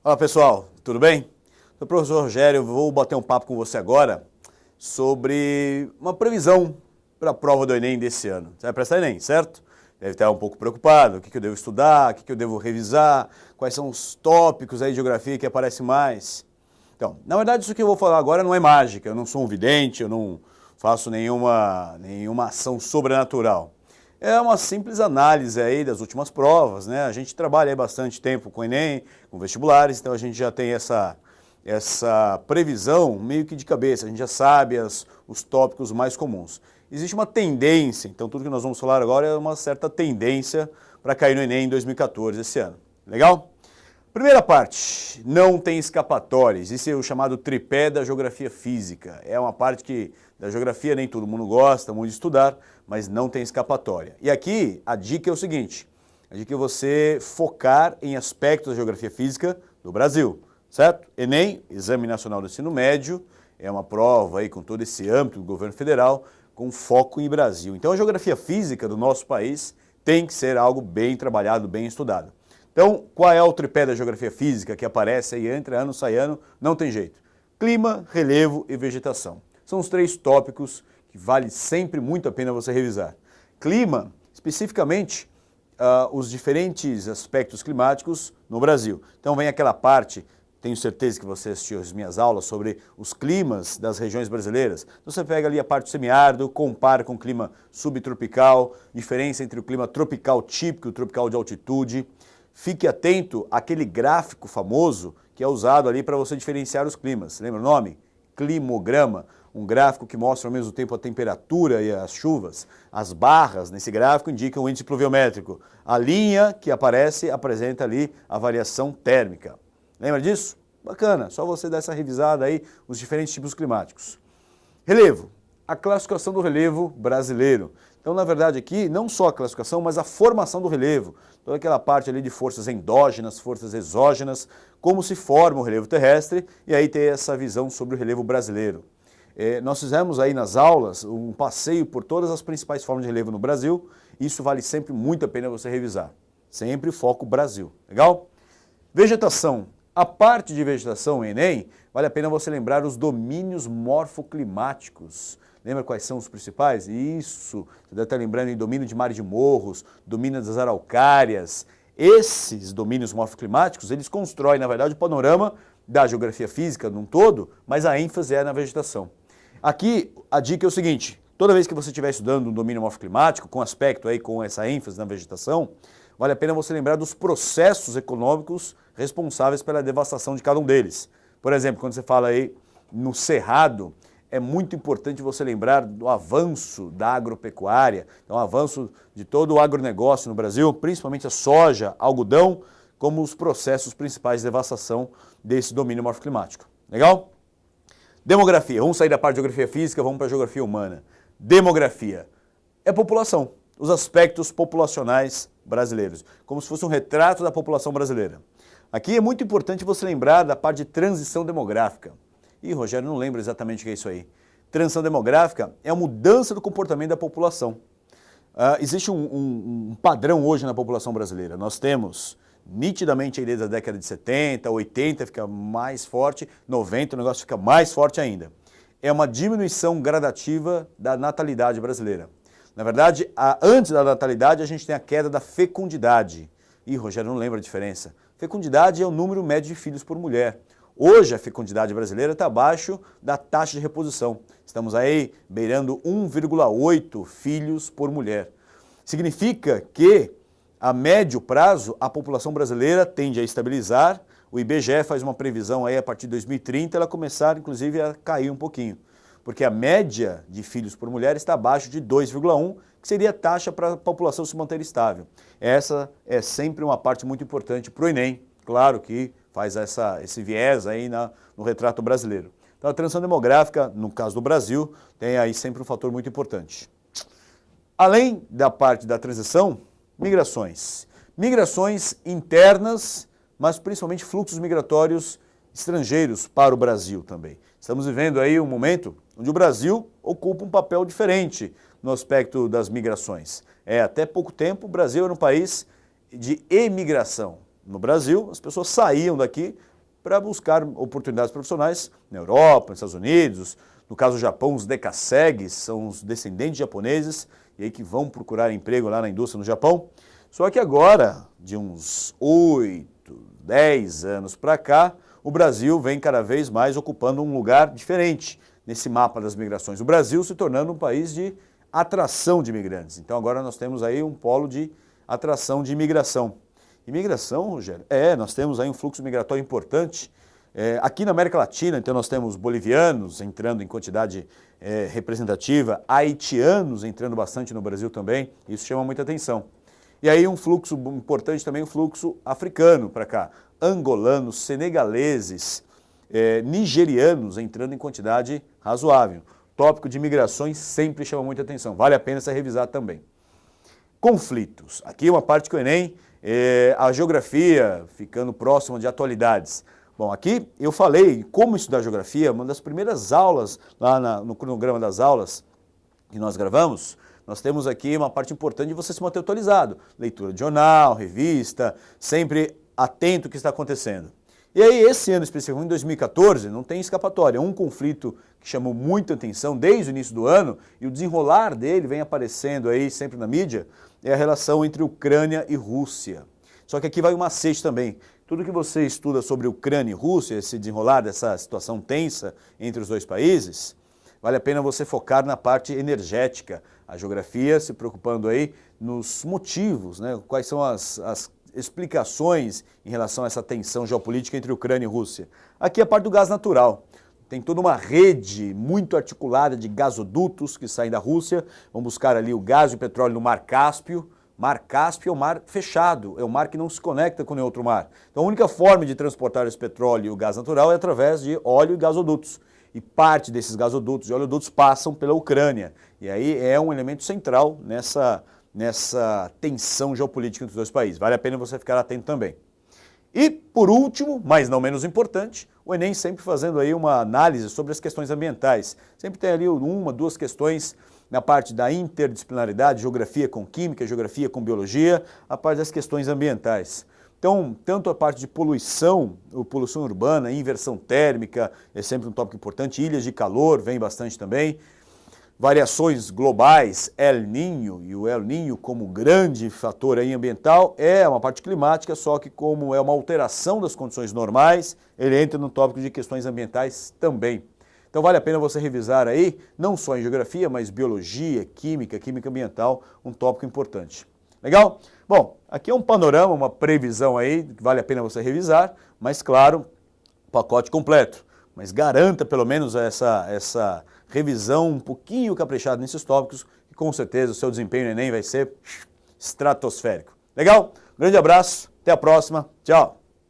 Olá pessoal, tudo bem? Sou o professor Rogério, eu vou bater um papo com você agora sobre uma previsão para a prova do Enem desse ano. Você vai prestar Enem, certo? Deve estar um pouco preocupado, o que eu devo estudar, o que eu devo revisar, quais são os tópicos aí de geografia que aparecem mais. Então, na verdade isso que eu vou falar agora não é mágica, eu não sou um vidente, eu não faço nenhuma ação sobrenatural. É uma simples análise aí das últimas provas, né? A gente trabalha aí bastante tempo com o Enem, com vestibulares, então a gente já tem essa previsão meio que de cabeça, a gente já sabe os tópicos mais comuns. Existe uma tendência, então tudo que nós vamos falar agora é uma certa tendência para cair no Enem em 2014, esse ano. Legal? Primeira parte, não tem escapatórias, isso é o chamado tripé da geografia física. É uma parte que da geografia nem todo mundo gosta muito de estudar, mas não tem escapatória. E aqui a dica é o seguinte, a dica é você focar em aspectos da geografia física do Brasil, certo? Enem, Exame Nacional do Ensino Médio, é uma prova aí com todo esse âmbito do governo federal, com foco em Brasil. Então a geografia física do nosso país tem que ser algo bem trabalhado, bem estudado. Então, qual é o tripé da geografia física que aparece aí, entra ano, sai ano, não tem jeito. Clima, relevo e vegetação. São os três tópicos que vale sempre muito a pena você revisar. Clima, especificamente, os diferentes aspectos climáticos no Brasil. Então vem aquela parte, tenho certeza que você assistiu as minhas aulas sobre os climas das regiões brasileiras. Então você pega ali a parte do semiárido, compara com o clima subtropical, diferença entre o clima tropical típico e o tropical de altitude. Fique atento àquele gráfico famoso que é usado ali para você diferenciar os climas. Lembra o nome? Climograma, um gráfico que mostra ao mesmo tempo a temperatura e as chuvas. As barras nesse gráfico indicam o índice pluviométrico. A linha que aparece apresenta ali a variação térmica. Lembra disso? Bacana, só você dar essa revisada aí, os diferentes tipos climáticos. Relevo, a classificação do relevo brasileiro. Então, na verdade, aqui, não só a classificação, mas a formação do relevo. Toda aquela parte ali de forças endógenas, forças exógenas, como se forma o relevo terrestre, e aí ter essa visão sobre o relevo brasileiro. Nós fizemos aí nas aulas um passeio por todas as principais formas de relevo no Brasil, e isso vale sempre muito a pena você revisar. Sempre foco Brasil, legal? Vegetação. A parte de vegetação, Enem, vale a pena você lembrar os domínios morfoclimáticos. Lembra quais são os principais? Isso, você deve estar lembrando em domínio de mares de morros, domínio das araucárias. Esses domínios morfoclimáticos, eles constroem, na verdade, o panorama da geografia física num todo, mas a ênfase é na vegetação. Aqui, a dica é o seguinte, toda vez que você estiver estudando um domínio morfoclimático, com aspecto aí, com essa ênfase na vegetação, vale a pena você lembrar dos processos econômicos responsáveis pela devastação de cada um deles. Por exemplo, quando você fala aí no Cerrado, é muito importante você lembrar do avanço da agropecuária, então o avanço de todo o agronegócio no Brasil, principalmente a soja, algodão, como os processos principais de devastação desse domínio morfoclimático. Legal? Demografia. Vamos sair da parte de geografia física, vamos para a geografia humana. Demografia. É população, os aspectos populacionais brasileiros, como se fosse um retrato da população brasileira. Aqui é muito importante você lembrar da parte de transição demográfica. Ih, Rogério, não lembro exatamente o que é isso aí. Transição demográfica é a mudança do comportamento da população. Existe um padrão hoje na população brasileira. Nós temos, nitidamente, aí desde a década de 70, 80 fica mais forte, 90 o negócio fica mais forte ainda. É uma diminuição gradativa da natalidade brasileira. Na verdade, antes da natalidade, a gente tem a queda da fecundidade. Ih, Rogério, não lembro a diferença. Fecundidade é o número médio de filhos por mulher. Hoje a fecundidade brasileira está abaixo da taxa de reposição. Estamos aí beirando 1,8 filhos por mulher. Significa que a médio prazo a população brasileira tende a estabilizar. O IBGE faz uma previsão aí a partir de 2030 ela começar inclusive a cair um pouquinho. Porque a média de filhos por mulher está abaixo de 2,1, que seria a taxa para a população se manter estável. Essa é sempre uma parte muito importante para o Enem, claro que faz esse viés aí no retrato brasileiro. Então a transição demográfica, no caso do Brasil, tem aí sempre um fator muito importante. Além da parte da transição, migrações. Migrações internas, mas principalmente fluxos migratórios estrangeiros para o Brasil também. Estamos vivendo aí um momento onde o Brasil ocupa um papel diferente no aspecto das migrações. Até pouco tempo o Brasil era um país de emigração. No Brasil, as pessoas saíam daqui para buscar oportunidades profissionais na Europa, nos Estados Unidos. No caso do Japão, os Dekasegs são os descendentes japoneses e aí que vão procurar emprego lá na indústria no Japão. Só que agora, de uns 8, 10 anos para cá, o Brasil vem cada vez mais ocupando um lugar diferente nesse mapa das migrações. O Brasil se tornando um país de atração de imigrantes. Então agora nós temos aí um polo de atração de imigração. Imigração, Rogério? Nós temos aí um fluxo migratório importante. Aqui na América Latina, então nós temos bolivianos entrando em quantidade representativa, haitianos entrando bastante no Brasil também, isso chama muita atenção. E aí um fluxo importante também, o fluxo africano para cá, angolanos, senegaleses, nigerianos entrando em quantidade razoável. O tópico de migrações sempre chama muita atenção, vale a pena você revisar também. Conflitos, aqui uma parte que o Enem, a geografia ficando próxima de atualidades. Bom, aqui eu falei como estudar geografia, uma das primeiras aulas, lá no cronograma das aulas que nós gravamos, nós temos aqui uma parte importante de você se manter atualizado. Leitura de jornal, revista, sempre atento ao que está acontecendo. E aí, esse ano especificamente, em 2014, não tem escapatória. Um conflito que chamou muita atenção desde o início do ano, e o desenrolar dele vem aparecendo aí sempre na mídia, é a relação entre Ucrânia e Rússia. Só que aqui vai um macete também. Tudo que você estuda sobre Ucrânia e Rússia, esse desenrolar dessa situação tensa entre os dois países, vale a pena você focar na parte energética. A geografia se preocupando aí nos motivos, né? Quais são as explicações em relação a essa tensão geopolítica entre Ucrânia e Rússia. Aqui é a parte do gás natural. Tem toda uma rede muito articulada de gasodutos que saem da Rússia, vão buscar ali o gás e o petróleo no Mar Cáspio. Mar Cáspio é um mar fechado, é um mar que não se conecta com nenhum outro mar. Então a única forma de transportar esse petróleo e o gás natural é através de óleo e gasodutos. E parte desses gasodutos e oleodutos passam pela Ucrânia. E aí é um elemento central nessa tensão geopolítica entre os dois países. Vale a pena você ficar atento também. E, por último, mas não menos importante, o Enem sempre fazendo aí uma análise sobre as questões ambientais. Sempre tem ali uma, duas questões na parte da interdisciplinaridade, geografia com química, geografia com biologia, a parte das questões ambientais. Então, tanto a parte de poluição urbana, inversão térmica, é sempre um tópico importante, ilhas de calor vem bastante também, variações globais, El Niño, e o El Niño como grande fator aí ambiental é uma parte climática, só que como é uma alteração das condições normais, ele entra no tópico de questões ambientais também. Então vale a pena você revisar aí, não só em geografia, mas biologia, química ambiental, um tópico importante. Legal? Bom, aqui é um panorama, uma previsão aí, que vale a pena você revisar, mas claro, pacote completo. Mas garanta pelo menos essa revisão um pouquinho caprichada nesses tópicos, e com certeza o seu desempenho no Enem vai ser estratosférico. Legal? Grande abraço, até a próxima, tchau!